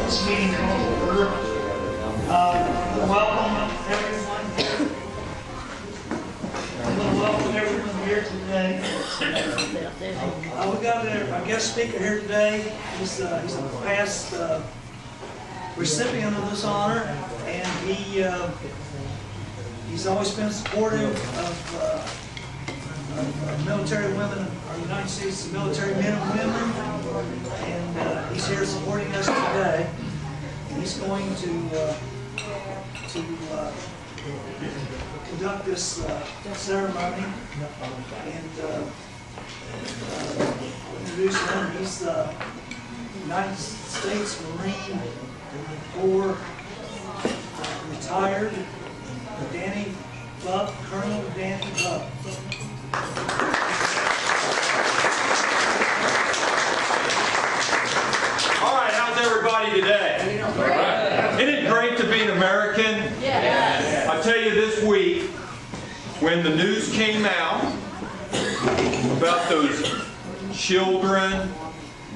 this meeting called to order. Welcome everyone. I'm going to welcome everyone here today. We got our guest speaker here today. He's a past recipient of this honor, and he's always been supportive of military women, our United States military men and women, and he's here supporting us today. And he's going to conduct this ceremony and introduce him. He's the United States Marine Corps retired, Danny Buck, Colonel Danny Buck. All right, how's everybody today? All right. Isn't it great to be an American? Yes. I tell you, this week, when the news came out about those children,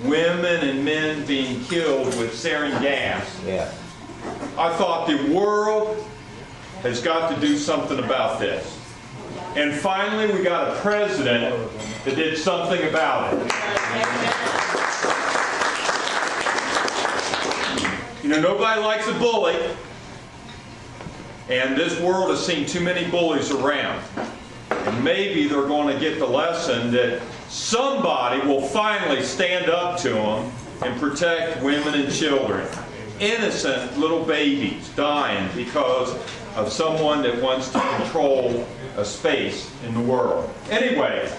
women, and men being killed with sarin gas, I thought the world has got to do something about this. And finally, we got a president that did something about it. You know, nobody likes a bully, and this world has seen too many bullies around. And maybe they're going to get the lesson that somebody will finally stand up to them and protect women and children. Innocent little babies dying because of someone that wants to control a space in the world. Anyway,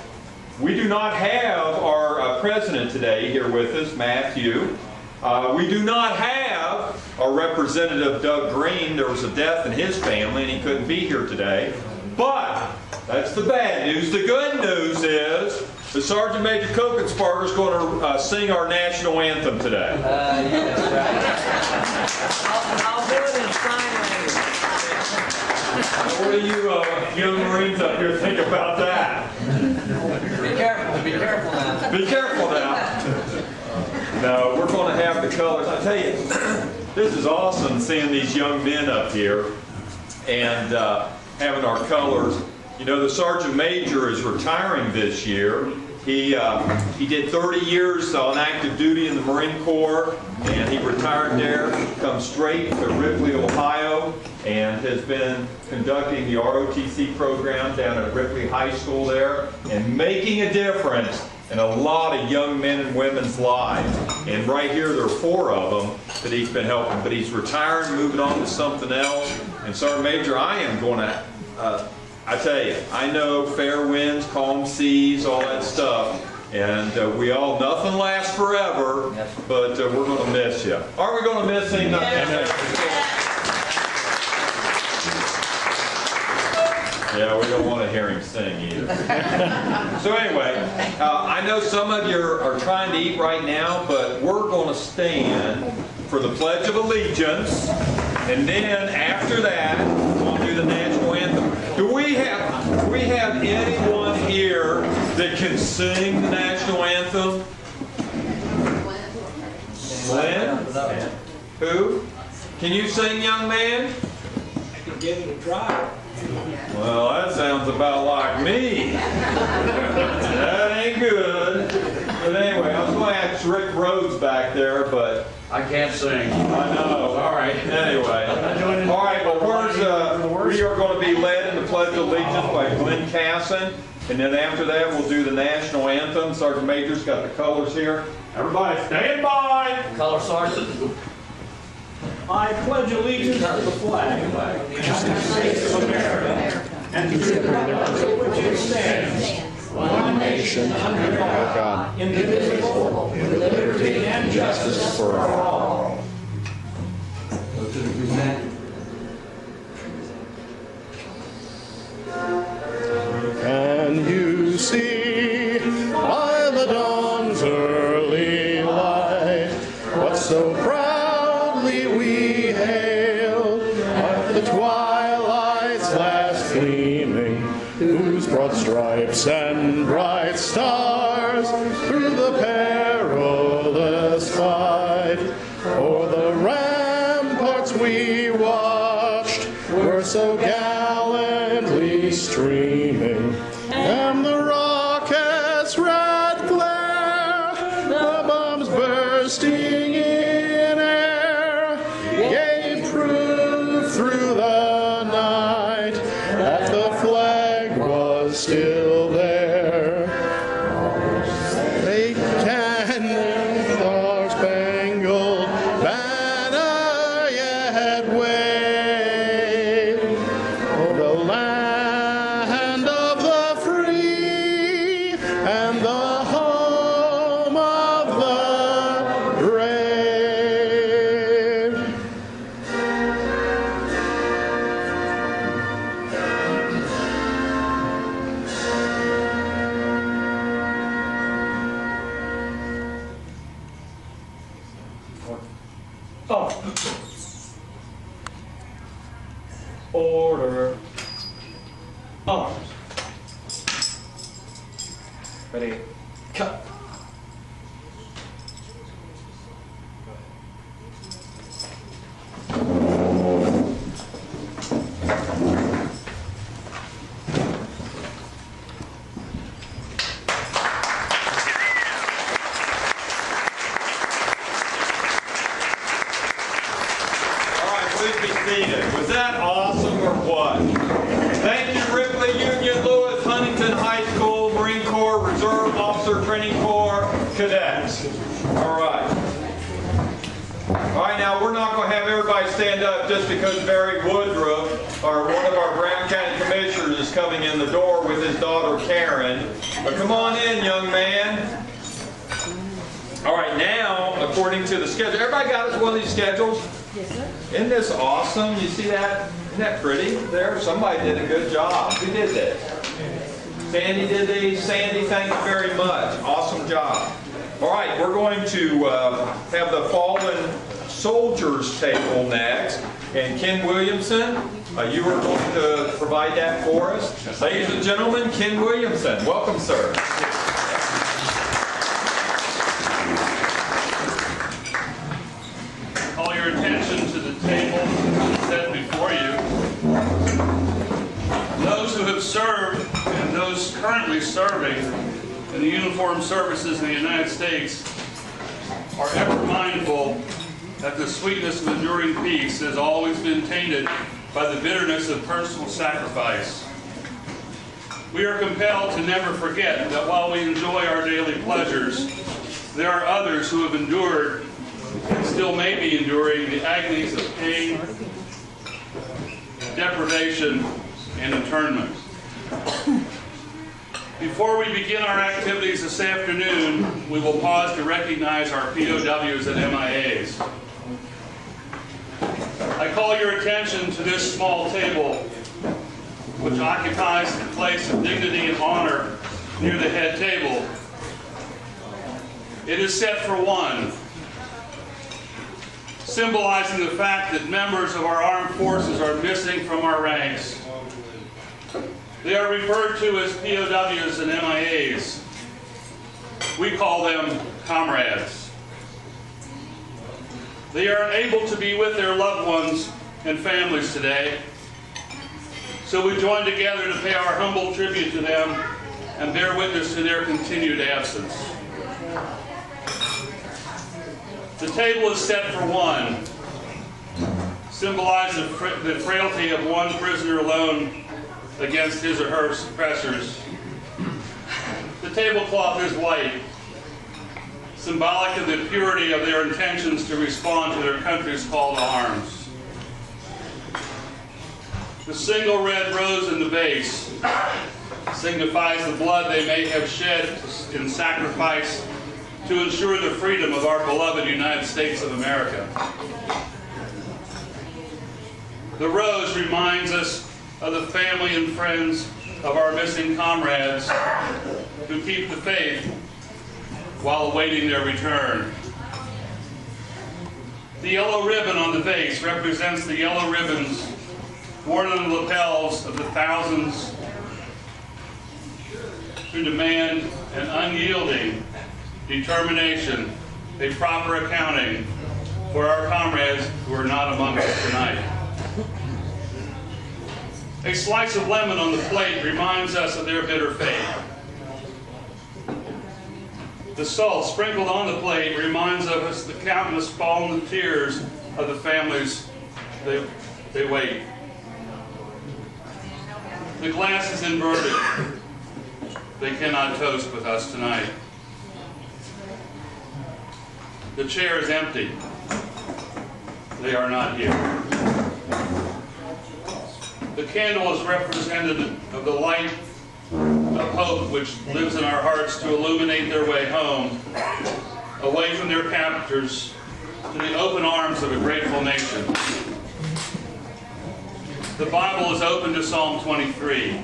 we do not have our president today here with us, Matthew. We do not have our representative, Doug Green. There was a death in his family and he couldn't be here today. But that's the bad news. The good news is the Sergeant Major Kokensparger is going to sing our national anthem today. I'll do it in sign language. What do you young Marines up here think about that? Be careful now. Be careful now. No, we're going to have the colors. I tell you, this is awesome seeing these young men up here and having our colors. You know, the Sergeant Major is retiring this year. He did 30 years on active duty in the Marine Corps, and he retired there, come straight to Ripley, Ohio, and has been conducting the ROTC program down at Ripley High School there, and making a difference in a lot of young men and women's lives. And right here, there are 4 of them that he's been helping. But he's retired, moving on to something else. And Sergeant Major, I am going to, I tell you, I know fair winds, calm seas, all that stuff. And we all, nothing lasts forever, but we're going to miss you. Aren't we going to miss him? Yeah, we don't want to hear him sing either. So anyway, I know some of you are trying to eat right now, but we're going to stand for the Pledge of Allegiance, and then after that, we'll do the national anthem. Do we have anyone here that can sing the national anthem? Glenn? Who? Can you sing, young man? I can give it a try. Well, that sounds about like me. That ain't good. But anyway, I was going to ask Rick Rhodes back there, but I can't sing. I know. All right. Anyway. All right, but we are going to be led in the Pledge of Allegiance by Glenn Casson. And then after that, we'll do the national anthem. Sergeant Major's got the colors here. Everybody stand by. Color sergeant. I pledge allegiance to the flag of the United States of America and to the republic for which it stands, one nation under God, indivisible, with liberty and justice for all. Can you see by the dawn's early light what so proudly we hailed at the twilight's last gleaming, whose broad stripes and bright stars through the perilous fight o'er the as we watched were so gallantly streaming, and the rockets' red glare, the bombs bursting in air, gave proof through the night that the flag was still there. They cannon the spangled banner yet wave, the land of the free and the home of the brave. Oh. Order. Arms. Ready. Cut. Was that awesome or what? Thank you, Ripley Union, Lewis, Huntington High School, Marine Corps, Reserve Officer Training Corps, Cadets. All right. All right, now we're not going to have everybody stand up just because Barry Woodruff, or one of our Graham County Commissioners, is coming in the door with his daughter Karen. But come on in, young man. All right, now, according to the schedule, everybody got us one of these schedules? Yes, sir. Isn't this awesome? You see that? Isn't that pretty? There, somebody did a good job. Who did this? Sandy did these. Sandy, thank you very much. Awesome job. All right, we're going to have the Fallen Soldiers table next. And Ken Williamson, you are going to provide that for us. Ladies and gentlemen, Ken Williamson. Welcome, sir. Call your attention to the table set before you. Those who have served and those currently serving in the uniformed services in the United States are ever mindful that the sweetness of enduring peace has always been tainted by the bitterness of personal sacrifice. We are compelled to never forget that while we enjoy our daily pleasures, there are others who have endured and still may be enduring the agonies of pain, deprivation, and internment. Before we begin our activities this afternoon, we will pause to recognize our POWs and MIAs. I call your attention to this small table, which occupies the place of dignity and honor near the head table. It is set for one, symbolizing the fact that members of our armed forces are missing from our ranks. They are referred to as POWs and MIAs. We call them comrades. They are unable to be with their loved ones and families today, so we join together to pay our humble tribute to them and bear witness to their continued absence. The table is set for one, symbolizing the frailty of one prisoner alone against his or her suppressors. The tablecloth is white, symbolic of the purity of their intentions to respond to their country's call to arms. The single red rose in the base signifies the blood they may have shed in sacrifice to ensure the freedom of our beloved United States of America. The rose reminds us of the family and friends of our missing comrades who keep the faith while awaiting their return. The yellow ribbon on the base represents the yellow ribbons worn on the lapels of the thousands who demand an unyielding determination, a proper accounting for our comrades who are not among us tonight. A slice of lemon on the plate reminds us of their bitter fate. The salt sprinkled on the plate reminds of us the countless fallen tears of the families they wait. The glass is inverted. They cannot toast with us tonight. The chair is empty. They are not here. The candle is representative of the light of hope which lives in our hearts to illuminate their way home, away from their captors, to the open arms of a grateful nation. The Bible is open to Psalm 23.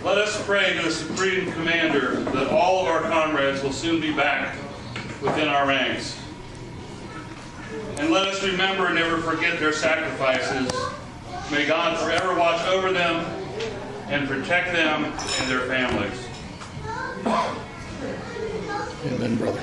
Let us pray to the Supreme Commander that all of our comrades will soon be back within our ranks. And let us remember and never forget their sacrifices. May God forever watch over them and protect them and their families. Amen, brother.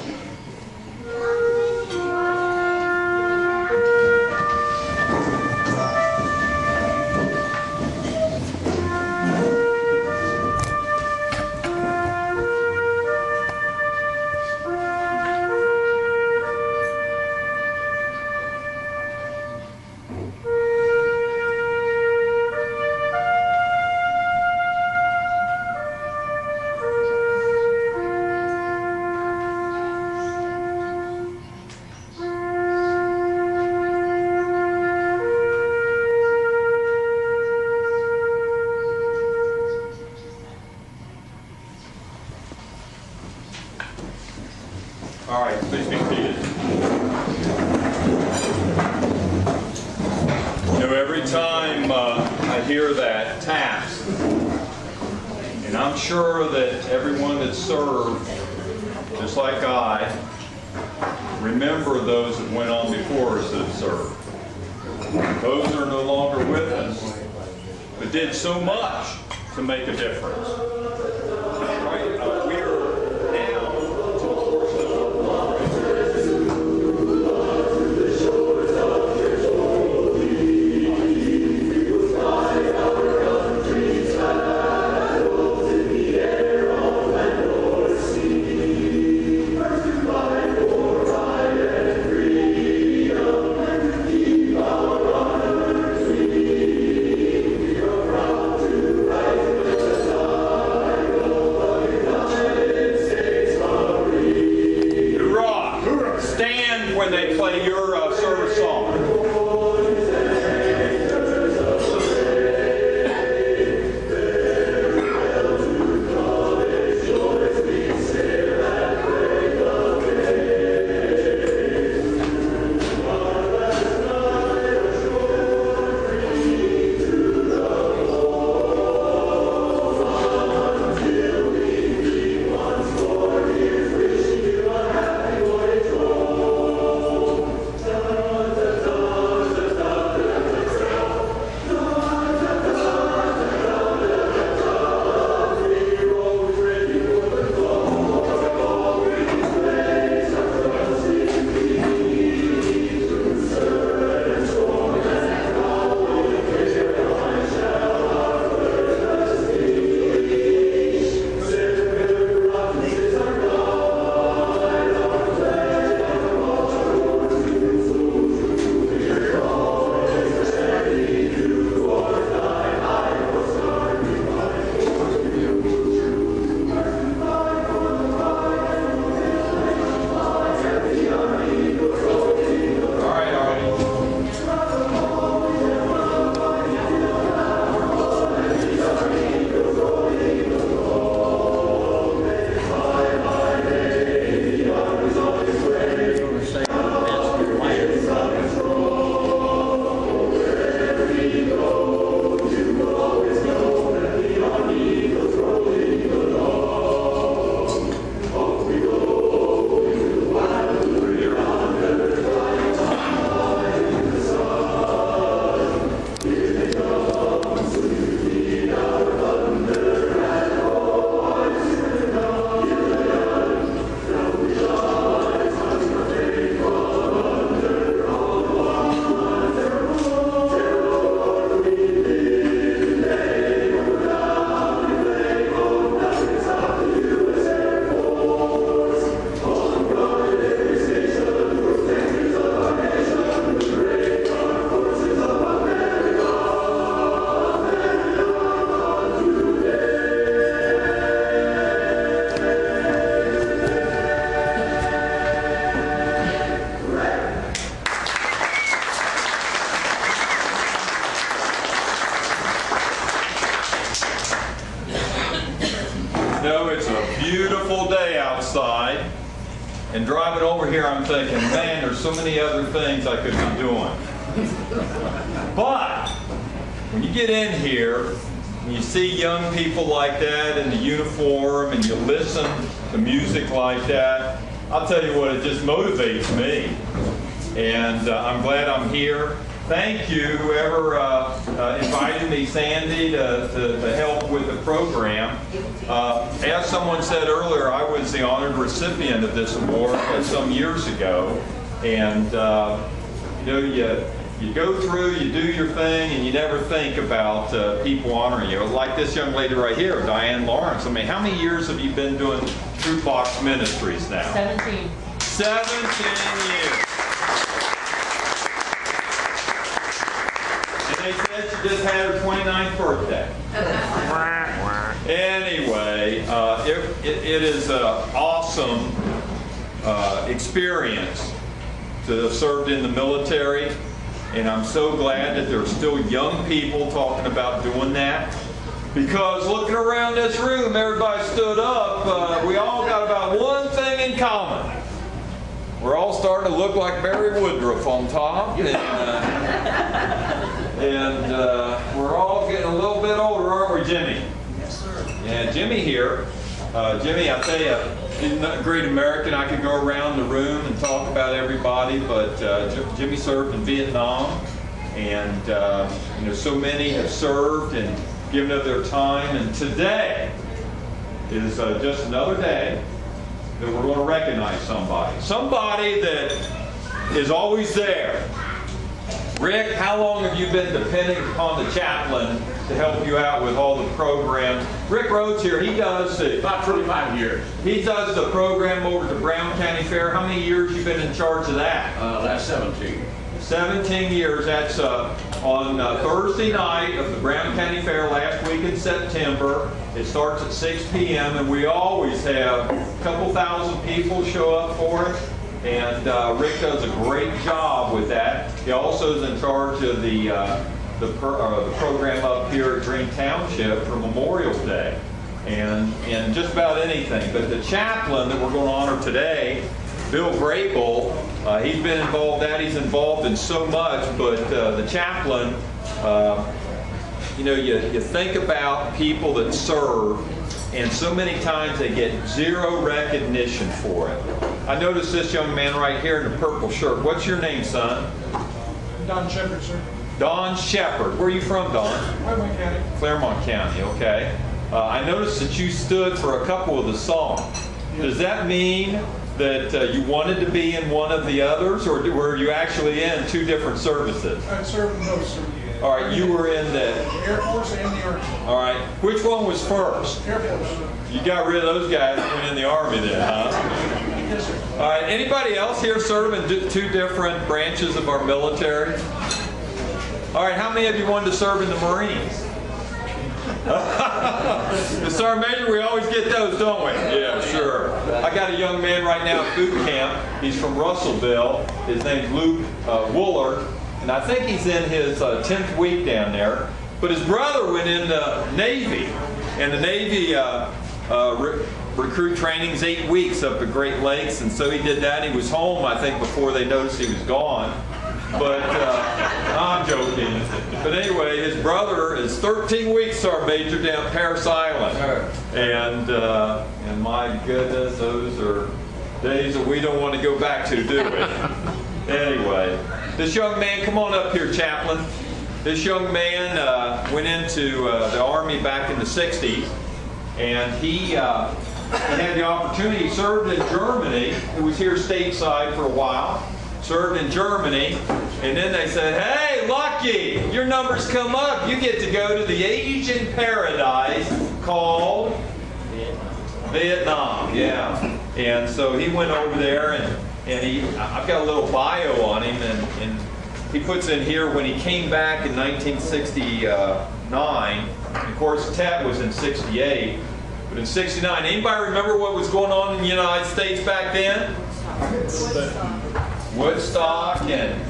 All right, please be seated. You know, every time I hear that task, and I'm sure that everyone that served, just like I, remember those that went on before us that have served. Those are no longer with us, but did so much to make a difference. Right? We are now to the portion when they play your service song. And driving over here, I'm thinking, man, there's so many other things I could be doing. But when you get in here, and you see young people like that in the uniform, and you listen to music like that, I'll tell you what, it just motivates me. And I'm glad I'm here. Thank you, whoever invited me, Sandy, to help with the program. As someone said earlier, I was the honored recipient of this award some years ago. And you know, you go through, you do your thing, and you never think about people honoring you. Like this young lady right here, Diane Lawrence. I mean, how many years have you been doing Troop Box Ministries now? 17. 17 years. And they said she just had her 29th birthday. Anyway, it is an awesome experience to have served in the military. And I'm so glad that there are still young people talking about doing that. Because looking around this room, everybody stood up. We all got about one thing in common. We're all starting to look like Barry Woodruff on top. And we're all getting a little bit older, aren't we, Jimmy? Yes, sir. Yeah, Jimmy here. Jimmy, I tell you, he's a great American. I could go around the room and talk about everybody, but Jimmy served in Vietnam, and you know, so many have served and given up their time. And today is just another day that we're going to recognize somebody that is always there. Rick, how long have you been depending upon the chaplain to help you out with all the programs? Rick Rhodes here, he does About 25 years. He does the program over at the Brown County Fair. How many years you been in charge of that? Last 17. 17 years. That's on Thursday night of the Brown County Fair last week in September. It starts at 6 p.m. and we always have a couple thousand people show up for it. And Rick does a great job with that. He also is in charge of the program up here at Green Township for Memorial Day and just about anything. But the chaplain that we're going to honor today, Bill Graybill, he's been involved. He's involved in so much. But the chaplain, you know, you think about people that serve, and so many times they get zero recognition for it. I noticed this young man right here in the purple shirt. What's your name, son? Don Shepard, sir. Don Shepard. Where are you from, Don? Claremont County. Claremont County, okay. I noticed that you stood for a couple of the songs. Does that mean that you wanted to be in one of the others, or were you actually in two different services? I served in both, sir. All right, you were in the Air Force and the Army. All right, which one was first? Air Force. You got rid of those guys and went in the Army then, huh? Yes, sir. All right, anybody else here serve in two different branches of our military? All right, how many of you wanted to serve in the Marines? The Sergeant Major, we always get those, don't we? Yeah, sure. I got a young man right now at boot camp. He's from Russellville. His name's Luke Woolard, and I think he's in his 10th week down there. But his brother went in the Navy, and the Navy recruit training's 8 weeks up at Great Lakes, and so he did that. He was home, I think, before they noticed he was gone. But I'm joking. But anyway, his brother is 13 weeks Sergeant Major down Paris Island, and my goodness, those are days that we don't want to go back to, do we? Anyway, this young man, come on up here, Chaplain. This young man went into the Army back in the 60s, and he had the opportunity. He served in Germany. He was here stateside for a while. Served in Germany, and then they said, "Hey, Lucky, your number's come up. You get to go to the Asian paradise called Vietnam." Yeah, and so he went over there, and I've got a little bio on him, and he puts in here when he came back in 1969. Of course, Tet was in '68, but in '69, anybody remember what was going on in the United States back then? Woodstock, and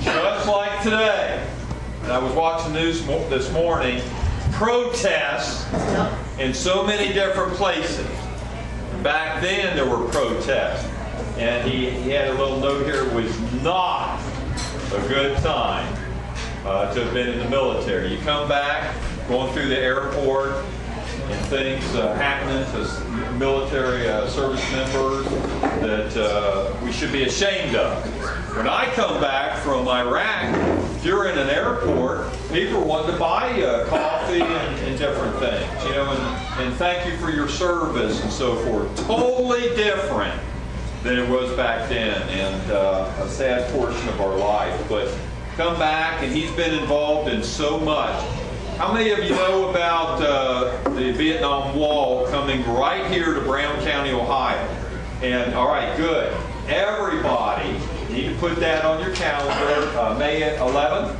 just like today, and I was watching the news this morning, protests in so many different places. Back then there were protests. And he had a little note here, it was not a good time to have been in the military. You come back, going through the airport, and things happening to military service members that we should be ashamed of. When I come back from Iraq, if you're in an airport, people want to buy you coffee and different things, you know, and thank you for your service and so forth. Totally different than it was back then, and a sad portion of our life. But come back, and he's been involved in so much. How many of you know about the Vietnam Wall coming right here to Brown County, Ohio? And all right, good. Everybody, you need to put that on your calendar. May 11th.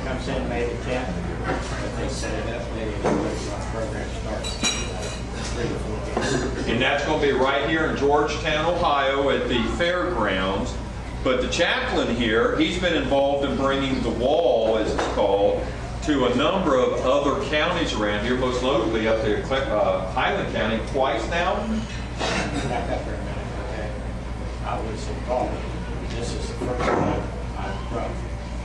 Comes in May the 10th. If they set it up, maybe the program starts 3 to 4 days. And that's going to be right here in Georgetown, Ohio at the fairgrounds. But the chaplain here, he's been involved in bringing the wall, as it's called, to a number of other counties around here, most notably up there, Highland County, twice now. Back up for a minute, okay? I was involved. This is the first time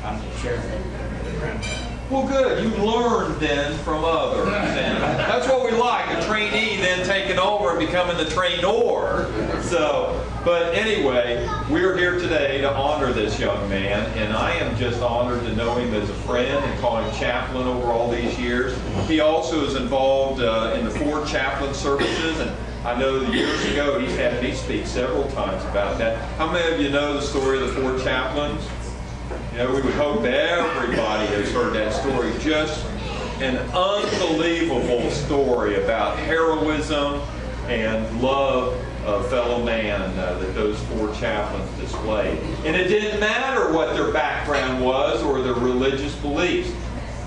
I'm the chairman of the Brown County. Well, good. You learned then from others. And that's what we like, a trainee then taking over and becoming the trainor. So, but anyway, we're here today to honor this young man, and I am just honored to know him as a friend and call him chaplain over all these years. He also is involved in the 4 chaplain services, and I know that years ago he's had me speak several times about that. How many of you know the story of the 4 chaplains? You know, we would hope that everybody has heard that story. Just an unbelievable story about heroism and love of fellow man that those 4 chaplains displayed. And it didn't matter what their background was or their religious beliefs.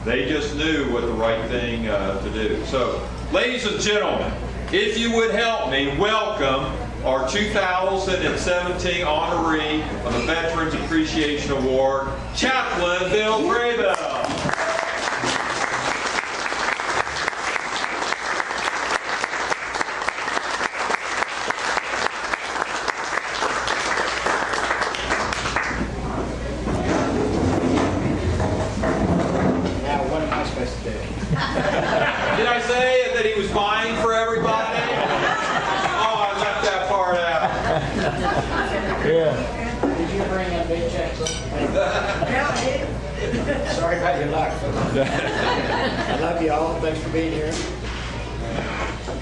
They just knew what the right thing to do. So, ladies and gentlemen, if you would help me welcome our 2017 honoree of the Veterans Appreciation Award, Chaplin Bill Graybill. Now, what am I supposed to do? Did I say that he was buying for everybody? Oh, I left that part out. Did you bring a big check? Sorry about your luck. I love you all. Thanks for being here.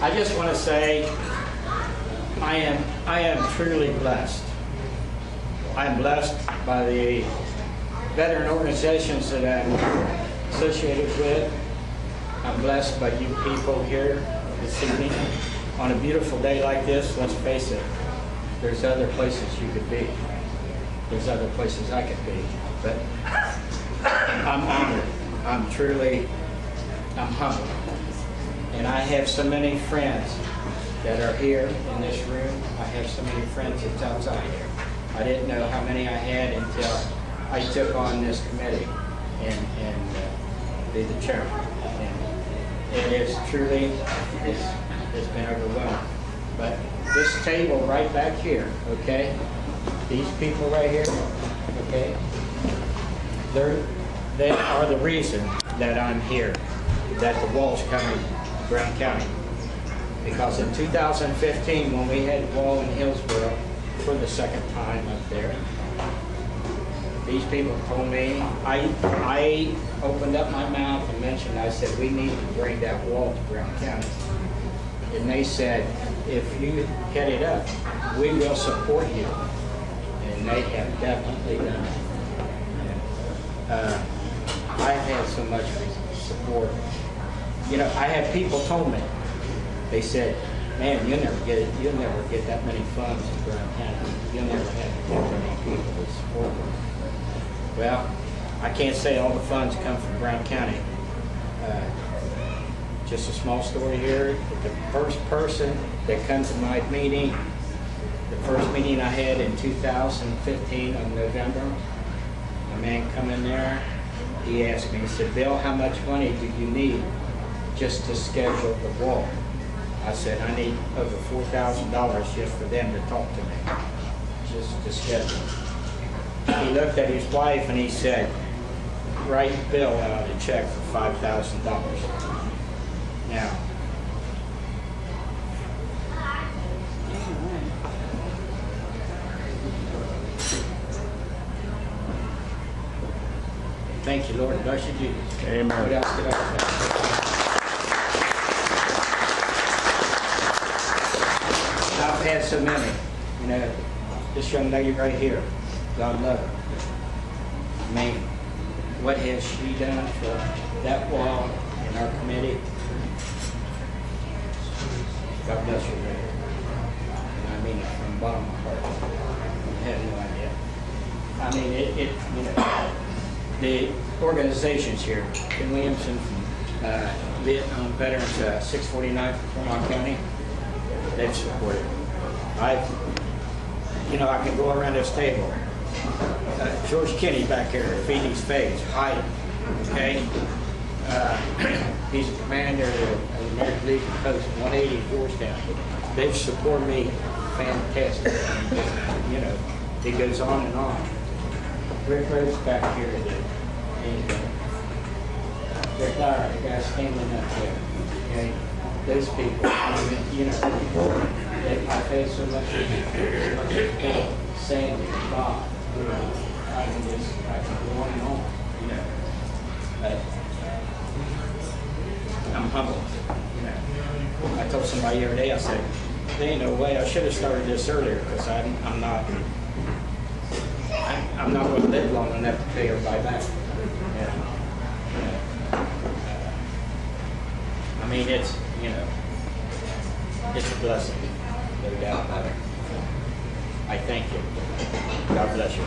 I just want to say I am truly blessed. I am blessed by the veteran organizations that I'm associated with. I'm blessed by you people here this evening. On a beautiful day like this, let's face it, there's other places you could be. There's other places I could be. But I'm honored. I'm humbled. And I have so many friends that are here in this room. I have so many friends that's outside here. I didn't know how many I had until I took on this committee and be the chairman. And it is truly, it's been overwhelming. But this table right back here, okay? These people right here, okay? They are the reason that I'm here, that the wall's coming to Brown County. Because in 2015, when we had the wall in Hillsborough for the second time up there, these people told me, I opened up my mouth and mentioned, I said, we need to bring that wall to Brown County. And they said, if you head it up, we will support you. And they have definitely done it. I've had so much support. You know, I had people told me, they said, man, you'll never get that many funds in Brown County. You'll never have that many people to support you. Well, I can't say all the funds come from Brown County. Just a small story here. The first person that comes to my meeting, the first meeting I had in 2015 of November, a man come in there, he asked me, he said, Bill, how much money do you need just to schedule the wall? I said, I need over $4,000 just for them to talk to me, just to schedule. He looked at his wife and he said, write Bill out a check for $5,000. Now, thank you, Lord. Bless you, Jesus. Amen. What else could I say? I've had so many. You know, this young lady right here, God love her. I mean, what has she done for that wall in our committee? God bless her, man. And I mean it from the bottom of my heart. I have no idea. I mean, you know, the organizations here, Ken Williamson from Vietnam Veterans 649 from Fremont County, they've supported. I can go around this table. George Kinney back here, Phoenix Phase, Hyde, okay? He's a commander of the American Legion Post 180 Georgetown. They've supported me fantastic. You know, it goes on and on. Rick Rhodes back here today. And Rick Lyer, the guy standing up there. Okay? Those people, you know, I've had so much pain, Sandy, Bob, you know, I can go on and on, you know. But I'm humbled, you know. I told somebody the other day, I said, there ain't no way, I should have started this earlier, because I'm not going to live long enough to pay everybody back. Yeah. I mean, it's, you know, it's a blessing, no doubt about it. I thank you. God bless you.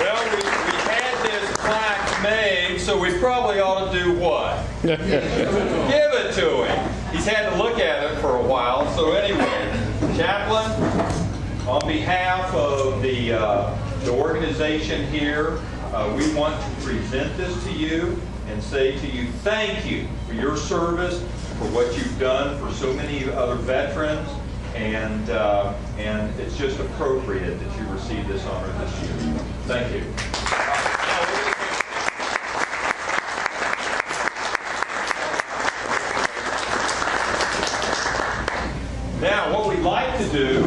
Well, we had this plaque made, so we probably ought to do what? Give it to him. He's had to look at it for a while. So anyway, Chaplin, on behalf of the organization here, we want to present this to you and say to you, thank you for your service, for what you've done for so many other veterans, and it's just appropriate that you receive this honor this year. Thank you. Now, what we'd like to do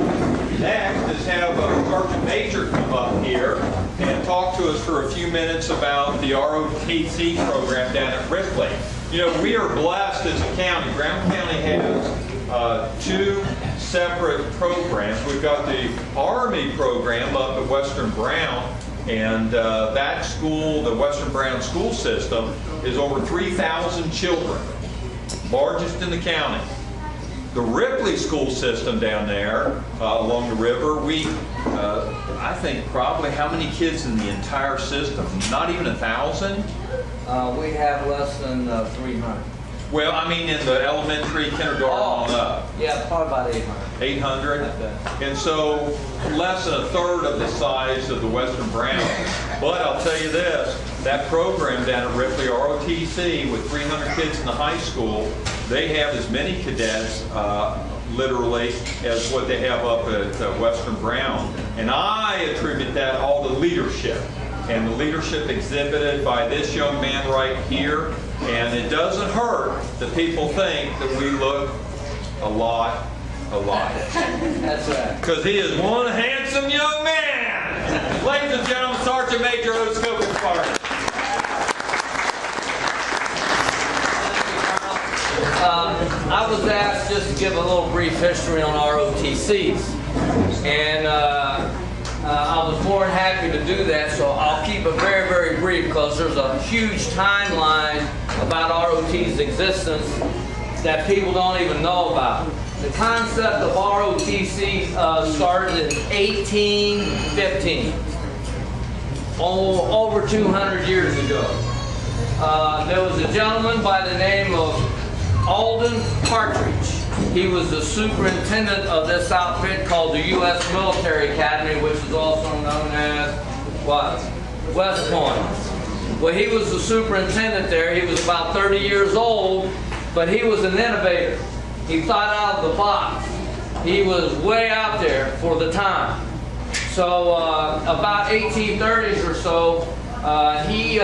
next is have Sergeant Major come up here and talk to us for a few minutes about the ROTC program down at Ripley. You know, we are blessed as a county. Brown County has two separate programs. We've got the Army program up at Western Brown, and that school, the Western Brown school system, is over 3,000 children, largest in the county. The Ripley school system down there along the river, I think probably how many kids in the entire system? Not even 1,000? We have less than 300. Well, I mean in the elementary, kindergarten on up. Yeah, probably about 800. 800? Okay. And so less than a third of the size of the Western Brown. But I'll tell you this, that program down at Ripley, ROTC, with 300 kids in the high school, they have as many cadets, literally, as what they have up at Western Brown. And I attribute that all to leadership. And the leadership exhibited by this young man right here. And it doesn't hurt that people think that we look a lot alike. That's right. Because he is one handsome young man. Ladies and gentlemen, Sergeant Major Otis Copeland. I was asked just to give a little brief history on ROTCs, and I was more than happy to do that, so I'll keep it very, very brief because there's a huge timeline about ROT's existence that people don't even know about. The concept of ROTC started in 1815, over 200 years ago. There was a gentleman by the name of Alden Partridge, He was the superintendent of this outfit called the U.S. Military Academy, which is also known as what? West Point. Well, he was the superintendent there. He was about 30 years old, but he was an innovator. He thought out of the box. He was way out there for the time. So about 1830s or so, he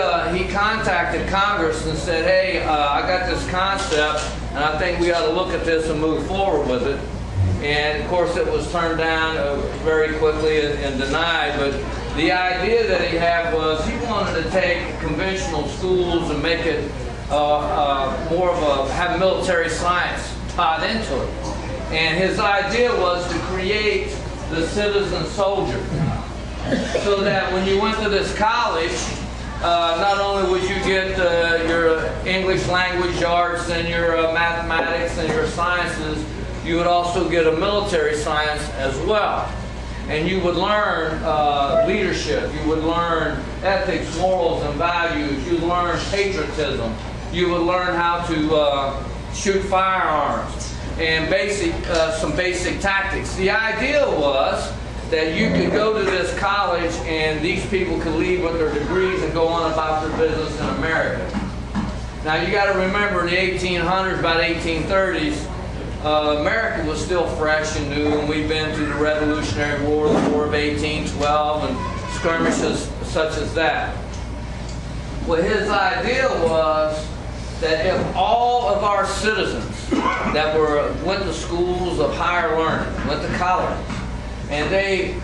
contacted Congress and said, hey, I got this concept, and I think we ought to look at this and move forward with it. And of course it was turned down very quickly and denied, but the idea that he had was he wanted to take conventional schools and make it more of have military science taught into it. And his idea was to create the citizen soldier, so that when you went to this college, not only would you get your English language arts and your mathematics and your sciences, you would also get a military science as well. And you would learn leadership, you would learn ethics, morals, and values, you would learn patriotism, you would learn how to shoot firearms, and some basic tactics. The idea was that you could go to this college and these people could leave with their degrees and go on about their business in America. Now you got to remember, in the 1800s, about 1830s, America was still fresh and new, and we'd been through the Revolutionary War, the War of 1812, and skirmishes such as that. Well, his idea was that if all of our citizens that went to schools of higher learning, went to college, and they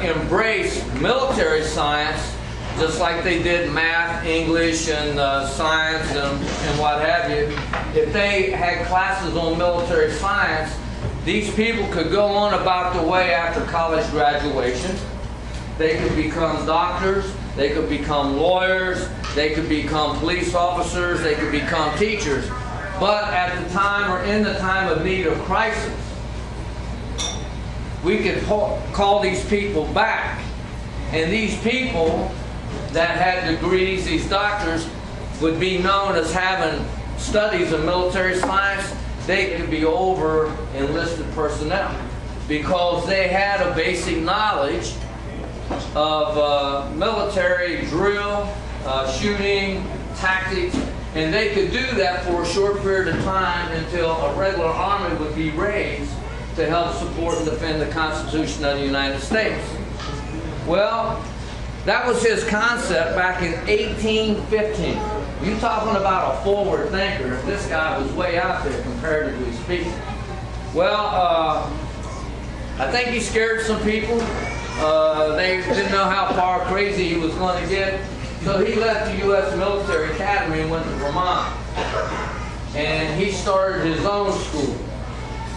embraced military science just like they did math, English, and science, and what have you, if they had classes on military science, these people could go on about their way after college graduation. They could become doctors, they could become lawyers, they could become police officers, they could become teachers. But at the time, or in the time of need of crisis, we could call these people back. And these people that had degrees, these doctors, would be known as having studies in military science. They could be over enlisted personnel because they had a basic knowledge of military drill, shooting, tactics, and they could do that for a short period of time until a regular army would be raised to help support and defend the Constitution of the United States. Well, that was his concept back in 1815. You're talking about a forward thinker. If this guy was way out there, comparatively speaking. Well, I think he scared some people. They didn't know how far crazy he was going to get. So he left the U.S. Military Academy and went to Vermont. And he started his own school.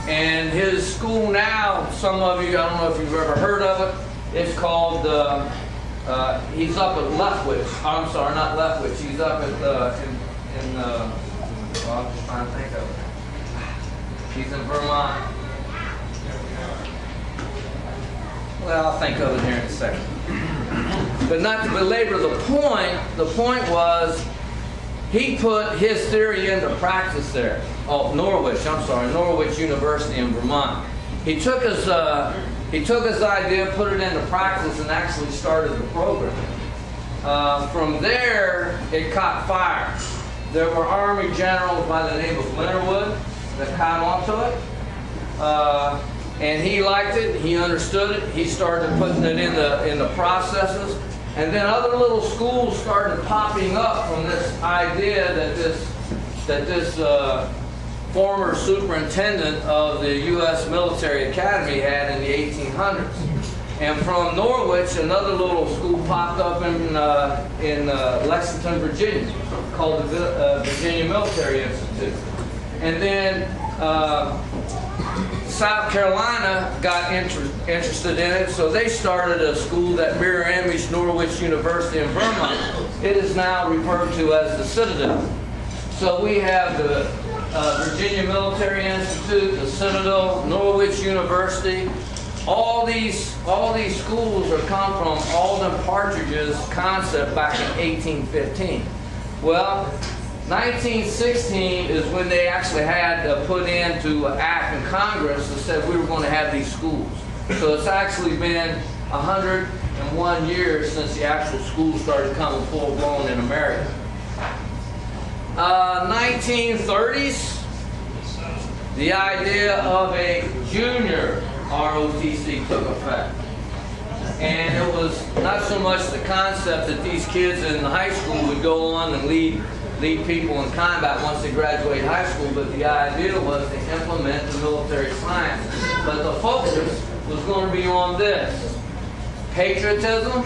And his school now, some of you, I don't know if you've ever heard of it, it's called, he's up at Lethbridge. I'm sorry, not Lethbridge. He's up at, well, I'm just trying to think of it. He's in Vermont. Well, I'll think of it here in a second. But not to belabor the point was he put his theory into practice there. Oh, Norwich University in Vermont. He took his idea, put it into practice, and actually started the program. From there, it caught fire. There were Army generals by the name of Leonard that caught onto it. And he liked it, he understood it, he started putting it in the processes, and then other little schools started popping up from this idea that this former superintendent of the U.S. Military Academy had in the 1800s. And from Norwich, another little school popped up in Lexington, Virginia, called the Virginia Military Institute. And then South Carolina got interested in it, so they started a school that mirror imaged Norwich University in Vermont. It is now referred to as the Citadel. So we have the Virginia Military Institute, the Citadel, Norwich University. All these schools are come from Alden Partridge's concept back in 1815. Well, 1916 is when they actually had to put into an act in Congress that said we were going to have these schools. So it's actually been 101 years since the actual schools started coming full blown in America. 1930s, the idea of a junior ROTC took effect. And it was not so much the concept that these kids in high school would go on and lead people in combat once they graduate high school, but the idea was to implement the military science. But the focus was going to be on this: patriotism,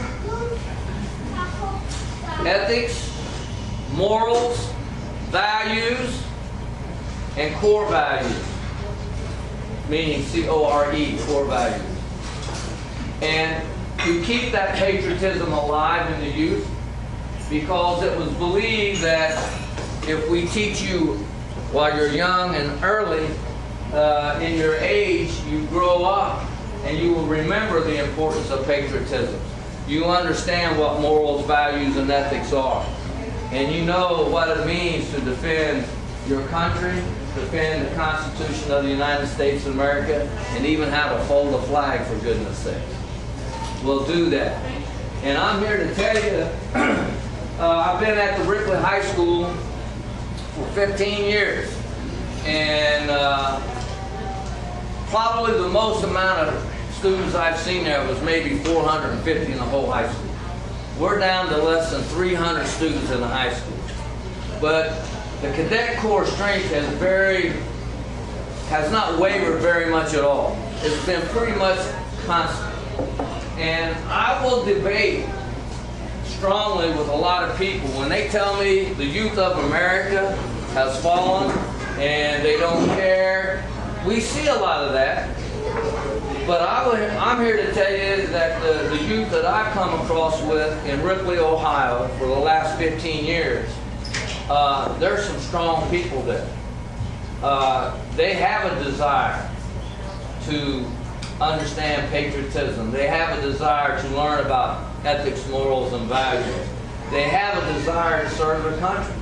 ethics, morals, values, and core values, meaning C-O-R-E, core values. And to keep that patriotism alive in the youth, because it was believed that if we teach you while you're young and early in your age, you grow up and you will remember the importance of patriotism. You understand what morals, values, and ethics are. And you know what it means to defend your country, defend the Constitution of the United States of America, and even how to fold a flag, for goodness sake. We'll do that. And I'm here to tell you, I've been at the Ripley High School for 15 years. And probably the most amount of students I've seen there was maybe 450 in the whole high school. We're down to less than 300 students in the high school. But the cadet corps strength has not wavered very much at all. It's been pretty much constant. And I will debate strongly with a lot of people when they tell me the youth of America has fallen and they don't care. We see a lot of that. But I'm here to tell you that the youth that I've come across with in Ripley, Ohio for the last 15 years, there's some strong people there. They have a desire to understand patriotism. They have a desire to learn about ethics, morals, and values. They have a desire to serve their country.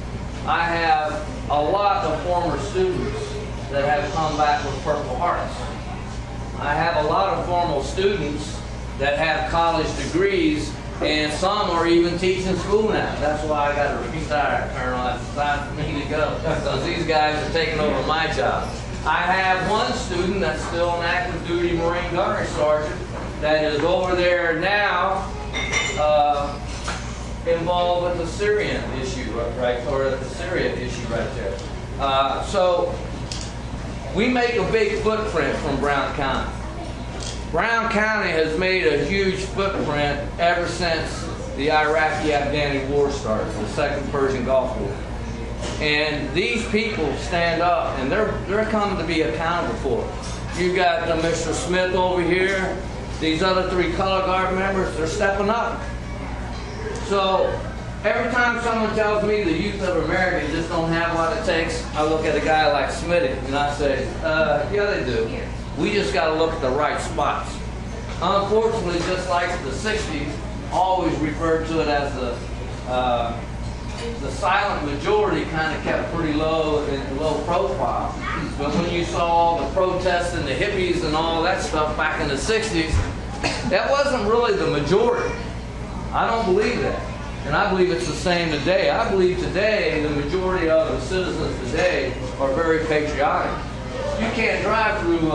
I have a lot of former students that have come back with Purple Hearts. I have a lot of former students that have college degrees, and some are even teaching school now. That's why I got to retire, Colonel. It's time for me to go, because these guys are taking over my job. I have one student that's still an active duty Marine Gunnery Sergeant that is over there now involved with the Syrian issue, right, or the Syria issue right there. So we make a big footprint from Brown County. Brown County has made a huge footprint ever since the Iraqi-Afghani war started, the Second Persian Gulf War. And these people stand up, and they're coming to be accountable for it. You got Mr. Smith over here. These other three color guard members, they're stepping up. So every time someone tells me the youth of America just don't have what it takes, I look at a guy like Smitty and I say, yeah, they do. We just got to look at the right spots. Unfortunately, just like the 60s, always referred to it as the silent majority kind of kept pretty low and low profile. But when you saw all the protests and the hippies and all that stuff back in the 60s, that wasn't really the majority. I don't believe that. And I believe it's the same today. I believe today the majority of the citizens today are very patriotic. You can't drive through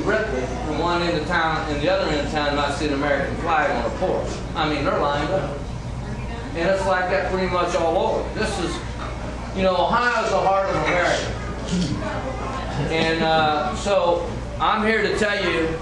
Ripley from one end of town and the other end of town and not see an American flag on a porch. I mean, they're lined up. And it's like that pretty much all over. This is, you know, Ohio's the heart of America. And so I'm here to tell you,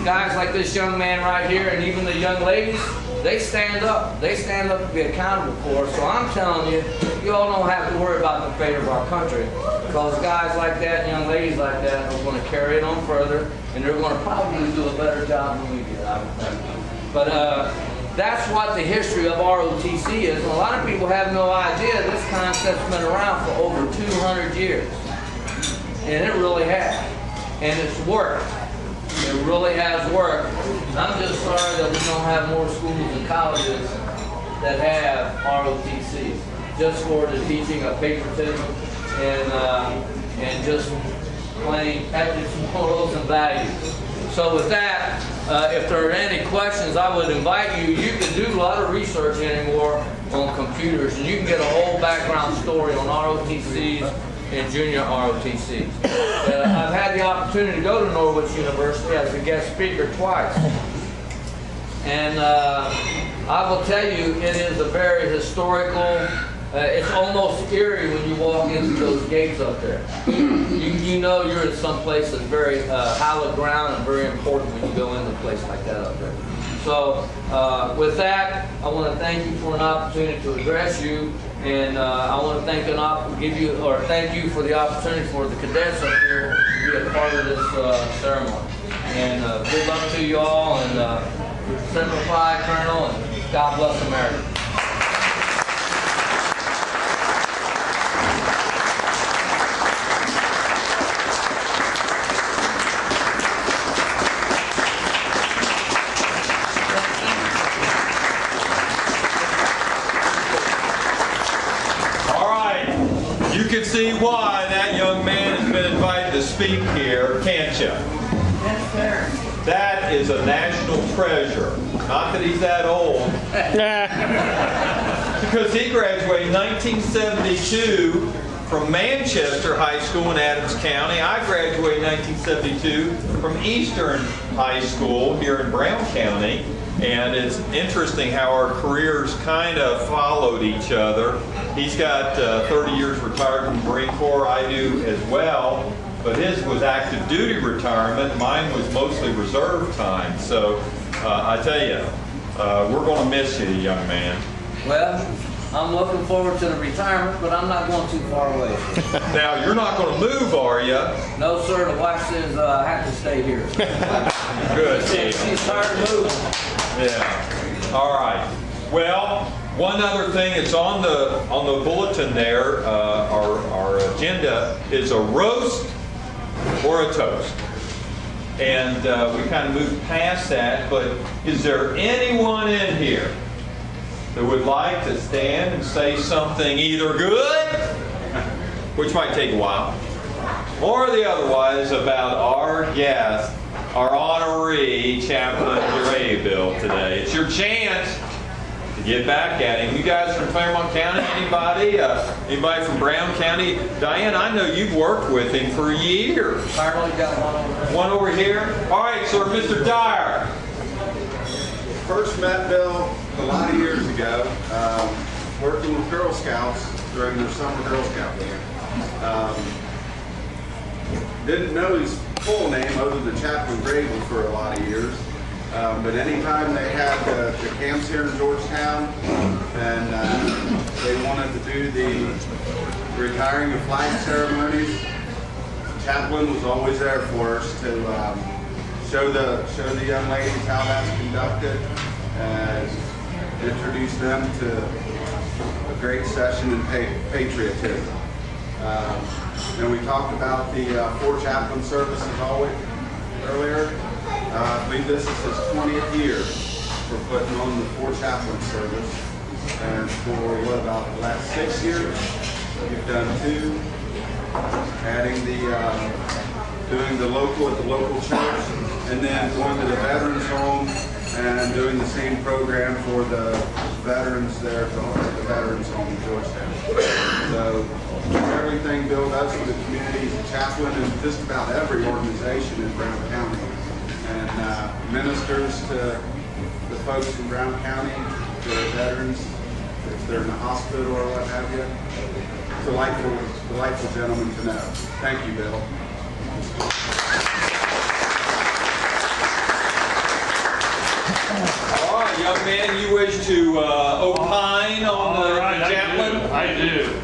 guys like this young man right here and even the young ladies, they stand up. They stand up to be accountable for us. So I'm telling you, you all don't have to worry about the fate of our country, because guys like that, young ladies like that, are going to carry it on further, and they're going to probably do a better job than we did, I would think. But that's what the history of ROTC is. And a lot of people have no idea this concept's been around for over 200 years. And it really has. And it's worked. It really has worked. And I'm just sorry that we don't have more schools and colleges that have ROTCs. just for the teaching of patriotism and just plain ethics, morals, and values. So with that, if there are any questions, I would invite you. You can do a lot of research anymore on computers, and you can get a whole background story on ROTCs and junior ROTCs. I've had the opportunity to go to Norwich University as a guest speaker twice. And I will tell you, it is a very historical, it's almost eerie when you walk into those gates up there. You know you're in some place that's very hallowed ground and very important when you go into a place like that up there. So with that, I want to thank you for an opportunity to address you, and I want to thank you for the opportunity for the cadets up here to be a part of this ceremony. And good luck to you all, and Simplify, Colonel, and God bless America. All right, you can see why that young man has been invited to speak here, can't you? Yes, sir. That is a national treasure. Not that he's that old. Because he graduated in 1972 from Manchester High School in Adams County. I graduated in 1972 from Eastern High School here in Brown County. And it's interesting how our careers kind of followed each other. He's got 30 years retired from the Marine Corps. I do as well. But his was active duty retirement. Mine was mostly reserve time. So I tell you, we're going to miss you, young man. Well, I'm looking forward to the retirement, but I'm not going too far away. Now, you're not going to move, are you? No, sir. The wife says I have to stay here. Good deal. She's tired of moving. Yeah. All right. Well, one other thing that's on the bulletin there, our agenda is a roast or a toast. And we kind of moved past that, but is there anyone in here that would like to stand and say something either good, which might take a while, or the otherwise about our guest, our honoree, Chaplin Graybill today? It's your chance to get back at him. You guys from Claremont County, anybody? Anybody from Brown County? Diane, I know you've worked with him for years. Carlo, you got one over there. One over here? All right, sir, Mr. Dyer. First met Bill a lot of years ago, working with Girl Scouts during their summer Girl Scout camp. Didn't know his full name other than Chaplin Bill for a lot of years. But anytime they had the camps here in Georgetown and they wanted to do the retiring of flag ceremonies, Chaplin was always there for us to show the young ladies how that's conducted and introduce them to a great session in patriotism. And we talked about the 4 chaplain services earlier. I believe this is his 20th year for putting on the 4 chaplain service. And for about the last 6 years, we've done 2, adding doing the local at the local church, and then going to the veterans home and doing the same program for the veterans there at the veterans home in Georgetown. So everything Bill does for the community, he's a chaplain in just about every organization in Brown County, and ministers to the folks in Brown County, to the veterans, if they're in the hospital or what have you. It's a delightful gentleman to know. Thank you, Bill. All right, young man, you wish to opine on the chaplain? I do.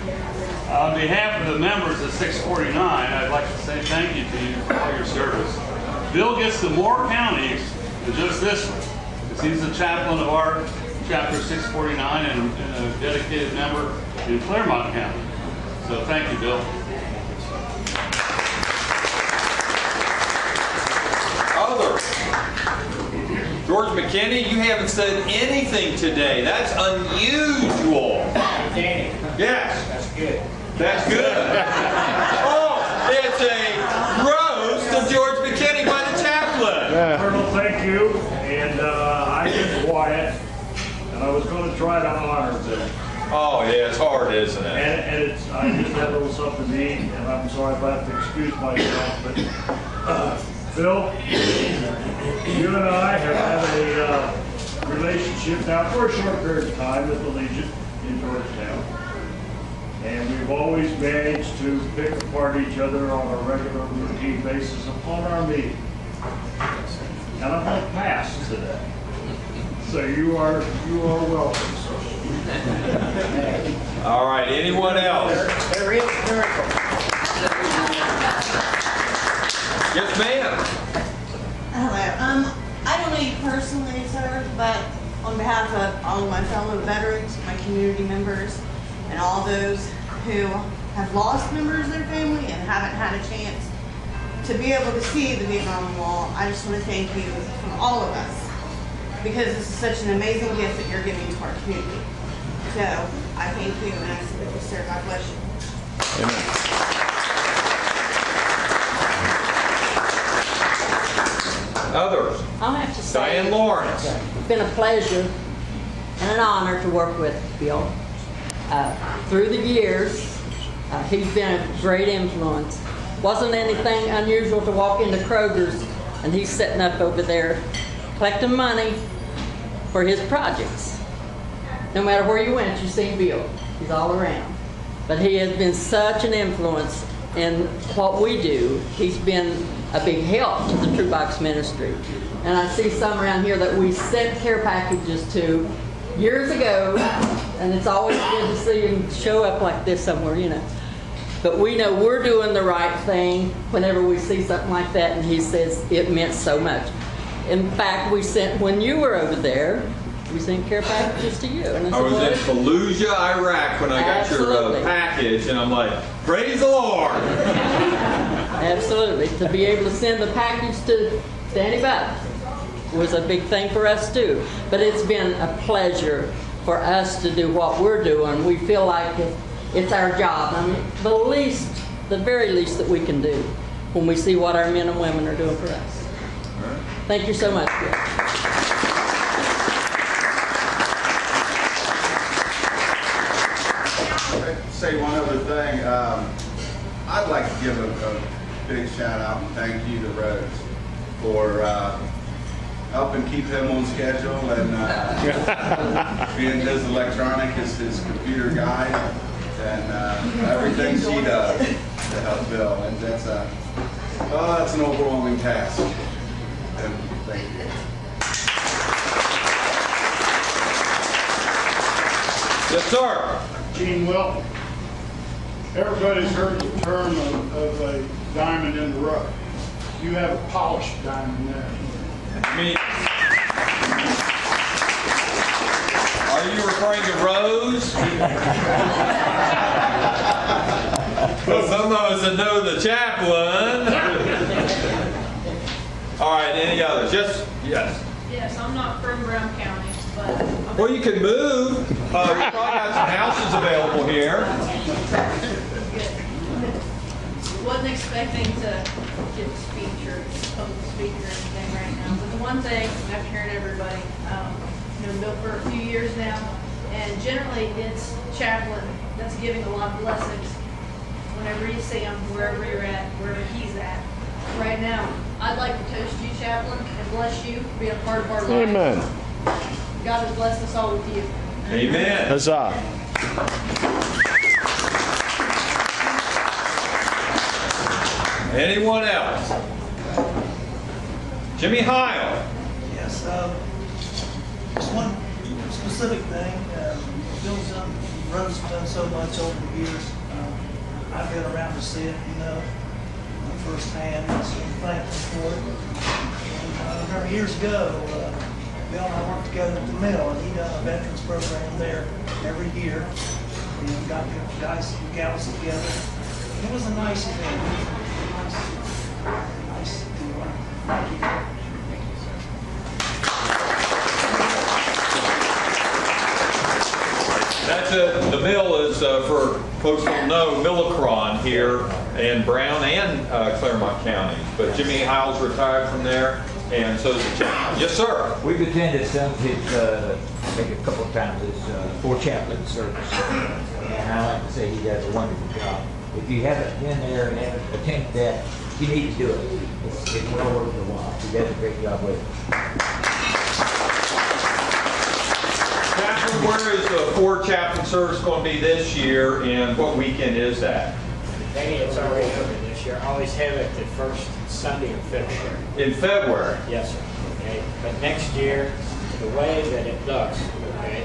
On behalf of the members of 649, I'd like to say thank you to you for all your service. Bill gets to more counties than just this one, because he's the chaplain of our chapter 649 and a dedicated member in Claremont County. So thank you, Bill. Others. George McKinney, you haven't said anything today. That's unusual. Danny. Yes. That's good. That's good. Oh, it's a roast of George McKinney by the chaplain. Colonel, thank you. And I am Wyatt, and I was going to try to honor them. Oh, yeah, it's hard, isn't it? And it's, I just had a little something to eat, and I'm sorry if I have to excuse myself, but Phil, you and I have had a relationship now for a short period of time at the Legion in Georgetown. And we've always managed to pick apart each other on a regular routine basis upon our meeting. And I'm going to pass today. So you are welcome, sir. All right, anyone else? There is miracle. Yes, ma'am. Hello. I don't know you personally, sir, but on behalf of all of my fellow veterans, my community members, and all those who have lost members of their family and haven't had a chance to be able to see the Vietnam Wall, I just want to thank you from all of us, because this is such an amazing gift that you're giving to our community. So I thank you, and I salute you, sir. God bless you. Others? I'll have to say, Diane Lawrence. it's been a pleasure and an honor to work with Bill. Through the years, he's been a great influence. Wasn't anything unusual to walk into Kroger's and he's sitting up over there collecting money for his projects. No matter where you went, you see Bill. He's all around. But he has been such an influence in what we do. He's been a big help to the True Box Ministry. And I see some around here that we sent care packages to years ago, and it's always good to see him show up like this somewhere, you know. But we know we're doing the right thing whenever we see something like that, and he says it meant so much. In fact, we sent, when you were over there, we sent care packages to you. And I was in Fallujah, Iraq when I got your package, and I'm like, praise the Lord. Absolutely. To be able to send the package to anybody was a big thing for us too. But it's been a pleasure for us to do what we're doing. We feel like it's our job. I mean, the very least that we can do when we see what our men and women are doing for us. Thank you so much, Bill. Say one other thing. I'd like to give a big shout out and thank you to Rhodes for helping keep him on schedule and being his electronic, his computer guy, and everything she does to help Bill. And that's an overwhelming task. And thank you. Yes, sir. Gene Wilton. Everybody's heard the term of a diamond in the rough. You have a polished diamond there. Are you referring to Rose? Well, some of us that know the chaplain. All right, any others? Yes. Yes, I'm not from Brown County, but Well, you can move. We probably got some houses available here. wasn't expecting to give a speech or public speak or anything right now. But the one thing, after hearing everybody, known Bill for a few years now, and generally it's Chaplin that's giving a lot of blessings whenever you see him, wherever you're at, wherever he's at. Right now, I'd like to toast you, Chaplin, and bless you for being a part of our lives. Amen. God has blessed us all with you. Amen. Huzzah. Anyone else? Jimmy Heil. Yes, just one specific thing. Bill's Rose done so much over the years. I've been around to see it, firsthand, and so thankful for it. And, years ago, Bill and I worked together at the mill, and he done a veterans program there every year. Got the guys and gals together. It was a nice event. Nice to thank you. That's that's the mill is, for folks who don't know, Millicron here in Brown and Claremont counties. But Jimmy Hiles retired from there, and so is the chaplain. Yes, sir. We've attended some of his, maybe a couple of times, his for Chaplin service. And I like to say he does a wonderful job. If you haven't been there and haven't attended that, you need to do it. It's well worth the while. He does a great job with it. Chaplain, where is the for Chaplain service going to be this year, and what weekend is that? Maybe it's already open this year. I always have it the first Sunday in February. In February? Yes, sir. Okay, but next year, the way that it looks, okay,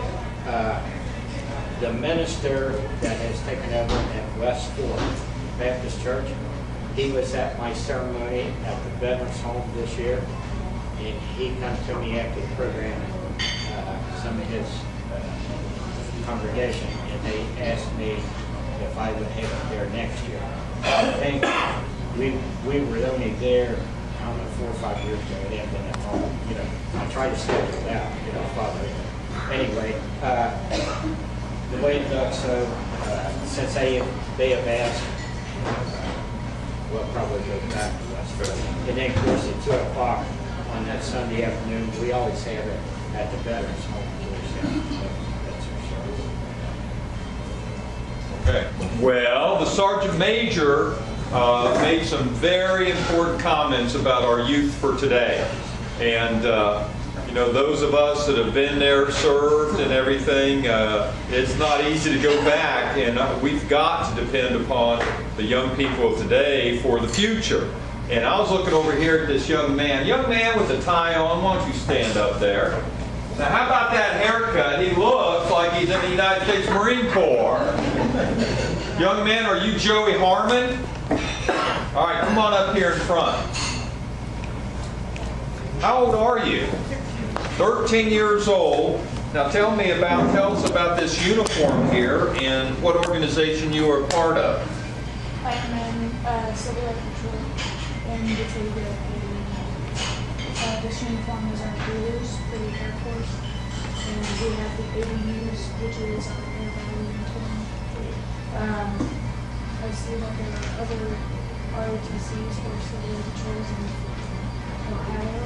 the minister that has taken over at West Fork Baptist Church, he was at my ceremony at the Veterans Home this year, and he come to me after the program, some of his congregation, and they asked me if I would have it there next year. I think we were only there, I don't know, 4 or 5 years ago. It hadn't been that long. You know, I tried to schedule it out, you know, Father. Anyway, the way it looks, so since they have asked, we'll probably go back to West Fork. And then, of course, at 2 o'clock on that Sunday afternoon, we always have it at the Veterans Home. That's our service. Okay. Well, the Sergeant Major made some very important comments about our youth for today. And, you know, those of us that have been there, served and everything, it's not easy to go back. And we've got to depend upon the young people of today for the future. And I was looking over here at this young man with a tie on. Why don't you stand up there? Now, how about that haircut? He looks like he's in the United States Marine Corps. Young man, are you Joey Harmon? All right, come on up here in front. How old are you? 13 years old. Now tell us about this uniform here and what organization you are a part of. I am in Civil Air Patrol in the Navy. This uniform is our orders for the Air Force, and we have the ABUs, which is our Air Battery uniform. I see that there are other ROTCs for Civil Air Patrols in Ohio.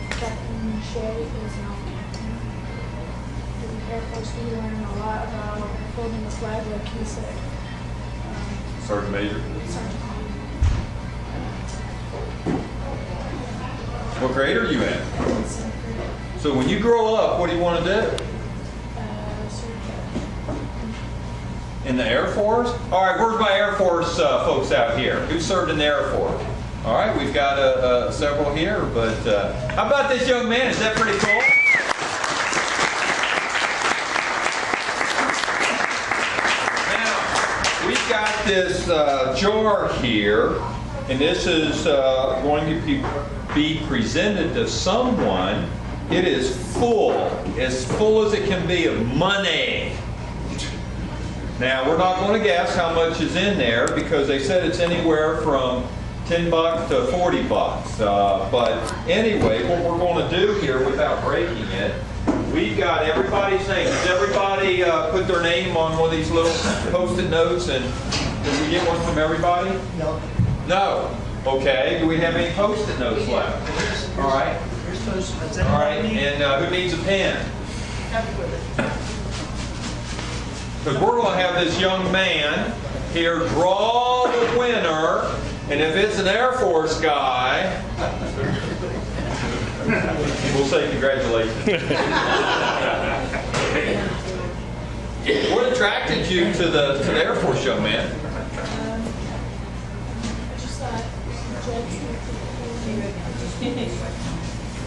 Captain Shea is an captain. In the Air Force, we learn a lot about holding the flag, like he said. Sergeant Major. Sergeant Major. What grade are you in? So when you grow up, what do you want to do? In the Air Force? All right, where's my Air Force folks out here? Who served in the Air Force? All right, we've got several here, but how about this young man? Is that pretty cool? Now, we've got this jar here, and this is going to be presented to someone. It is full as it can be of money. Now, we're not going to guess how much is in there because they said it's anywhere from $10 to $40. But anyway, what we're going to do here without breaking it, we've got everybody's name. Does everybody put their name on one of these little Post-it notes? And did we get one from everybody? No. No. Okay. Do we have any Post-it notes left? All right. Here's Post-it. All right. And who needs a pen? Because we're going to have this young man here draw the winner, and if it's an Air Force guy, we'll say congratulations. What attracted you to the Air Force, young man? I just thought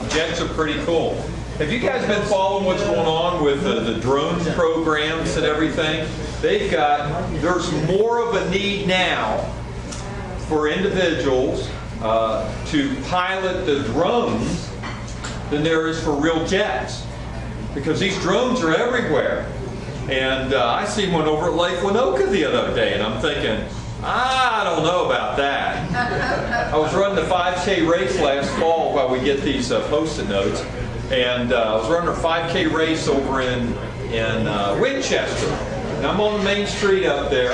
Jets are pretty cool. Have you guys been following what's going on with the drone programs and everything? There's more of a need now for individuals to pilot the drones than there is for real jets. Because these drones are everywhere. And I seen one over at Lake Winoka the other day, and I'm thinking, I don't know about that. I was running the 5K race last fall while we get these Post-it notes. And I was running a 5K race over in in Winchester. And I'm on the main street up there,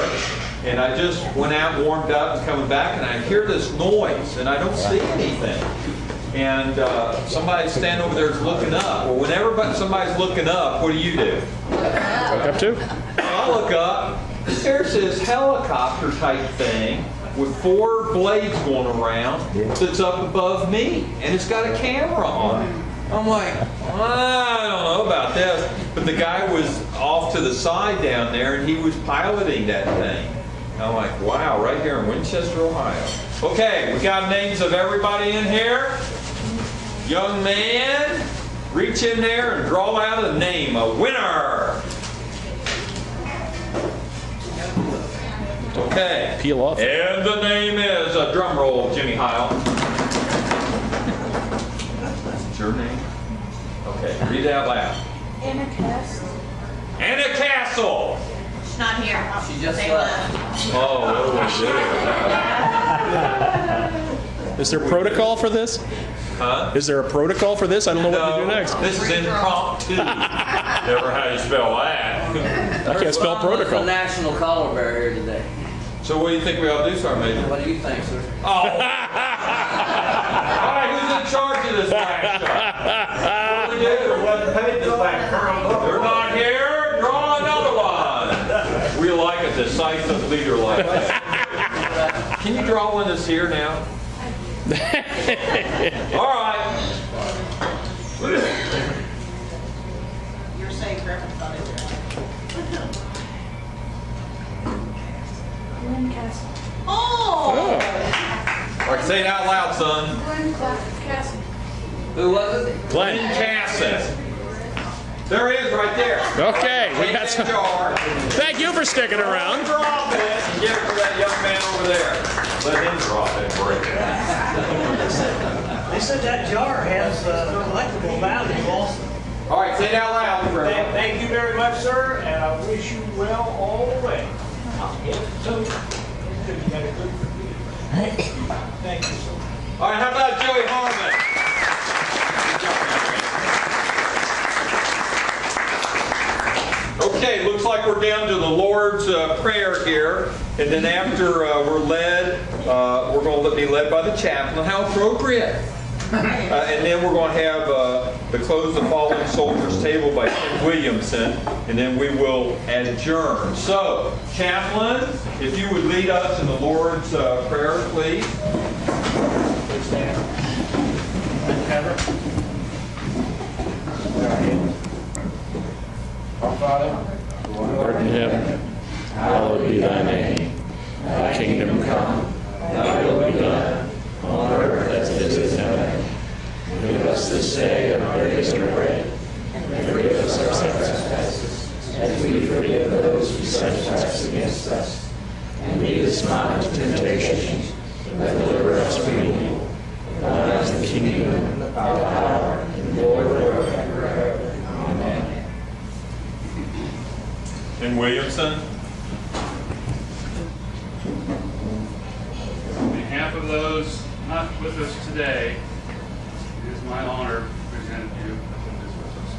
and I just went out, warmed up, and coming back, and I hear this noise, and I don't see anything. And somebody's standing over there is looking up. Well, whenever somebody's looking up, what do you do? Look up too. I look up, there's this helicopter type thing with 4 blades going around that's up above me, and it's got a camera on it. I'm like, I don't know about this, but the guy was off to the side down there, and he was piloting that thing. I'm like, wow, right here in Winchester, Ohio. Okay, we got names of everybody in here. Young man, reach in there and draw out a name, a winner. Okay. Peel off. And the name is, a drum roll, Jimmy Heil. That's your name? Okay, read it out loud. Anna Castle. Anna Castle. She's not here. She just They left. Oh, what do we do? Is there protocol for this? Huh? Is there a protocol for this? I don't know what to do next. This is impromptu. Never how you spell that. I can't spell The protocol. national color bearer here today. So what do you think we ought to do, Sergeant Major? What do you think, sir? Oh! All right, who's in charge of this flag shot? What do we do? Wasn't paid this flag. They're not here. Draw another one. We like a decisive leader like that. Can you draw one that's here now? All right. You're safe, Reverend. Glen Castle. Oh! All right, say it out loud, son. Glen Castle. Who was it? Glenn Casson. There he is right there. Okay, we Take got that some. jar. Thank you for sticking around. Drop it and give it to that young man over there. Let him drop it and break it. They said that jar has collectible value also. All right, say it out loud. Thank you very much, sir, and I wish you well all the way. I'll give it to you. You got a good Thank you, sir. All right, how about Joey Harmon? Okay, looks like we're down to the Lord's Prayer here, and then after we're led, we're going to be led by the chaplain. How appropriate! And then we're going to have the Close the Fallen Soldiers Table by Tim Williamson, and then we will adjourn. So, chaplain, if you would lead us in the Lord's Prayer, please. Please stand. Our Father, who art in heaven, hallowed be thy name. Thy kingdom come, thy will be done, on earth as it is in heaven. Give us this day our daily bread, and forgive us our trespasses, as we forgive those who trespass against us. And lead us not into temptation, but deliver us from evil. For thine is the kingdom, and the power, and the glory forever and ever. Amen. And Williamson. On behalf of those not with us today, it is my honor to present you who is with us.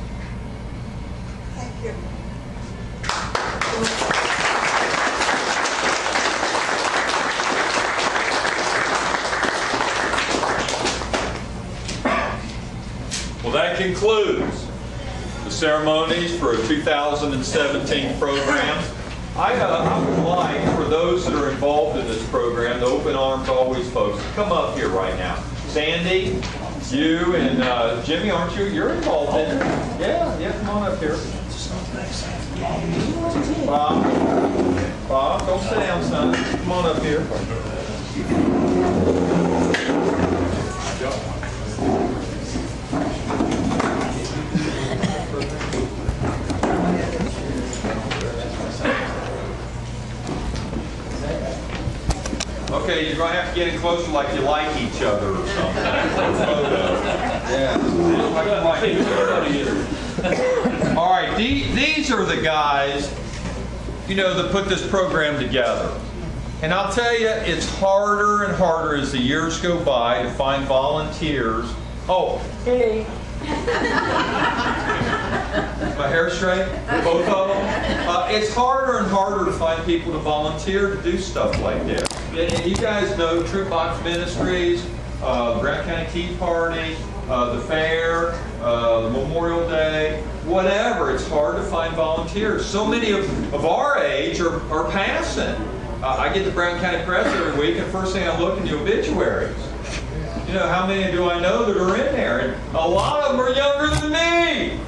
Thank you. Well, that concludes the ceremonies for a 2017 program. I would like, for those that are involved in this program, the Open Arms Always folks, to come up here right now. Sandy, you and Jimmy, aren't you? You're involved in it. Yeah, come on up here. Bob, don't sit down, son. Come on up here. Okay, you're going to have to get in closer like you like each other or something. Yeah. Like each other. All right, these are the guys, that put this program together. And I'll tell you, it's harder and harder as the years go by to find volunteers. Oh, hey. My hair straight? Both of them? It's harder and harder to find people to volunteer to do stuff like this. And you guys know Troop Box Ministries, the Brown County Tea Party, the fair, the Memorial Day, whatever. It's hard to find volunteers. So many of our age are passing. I get the Brown County Press every week, and first thing I look in the obituaries. You know, how many do I know that are in there? And a lot of them are younger than me.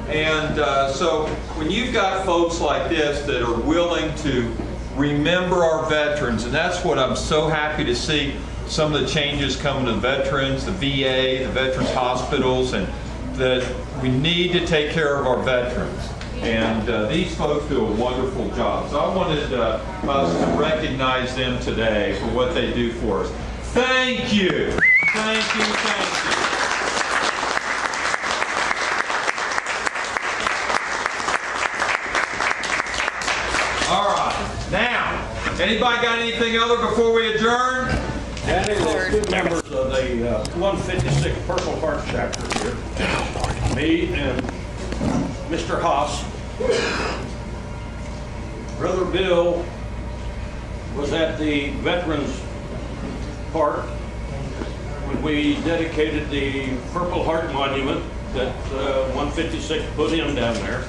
And so when you've got folks like this that are willing to remember our veterans, and that's what I'm so happy to see, some of the changes coming to veterans, the VA, the veterans hospitals, and that we need to take care of our veterans. And these folks do a wonderful job. So I wanted us to recognize them today for what they do for us. Thank you. Thank you, thank you. All right. Now, anybody got anything other before we adjourn? Danny, there's two members of the 156 Purple Heart chapter here. Me and Mr. Haas. Brother Bill was at the Veterans Park when we dedicated the Purple Heart Monument that 156 put in down there.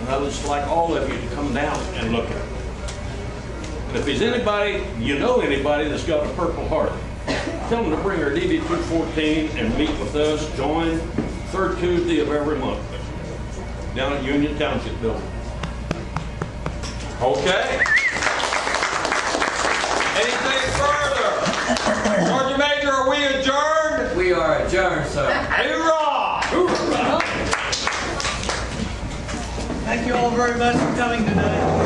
And I would just like all of you to come down and look at it. And if there's anybody, you know anybody that's got a Purple Heart, tell them to bring their DD 214 and meet with us, join third Tuesday of every month down at Union Township Building. Okay. Anything further? Sergeant Major, are we adjourned? We are adjourned, sir. Hoorah! Hoorah! Thank you all very much for coming today.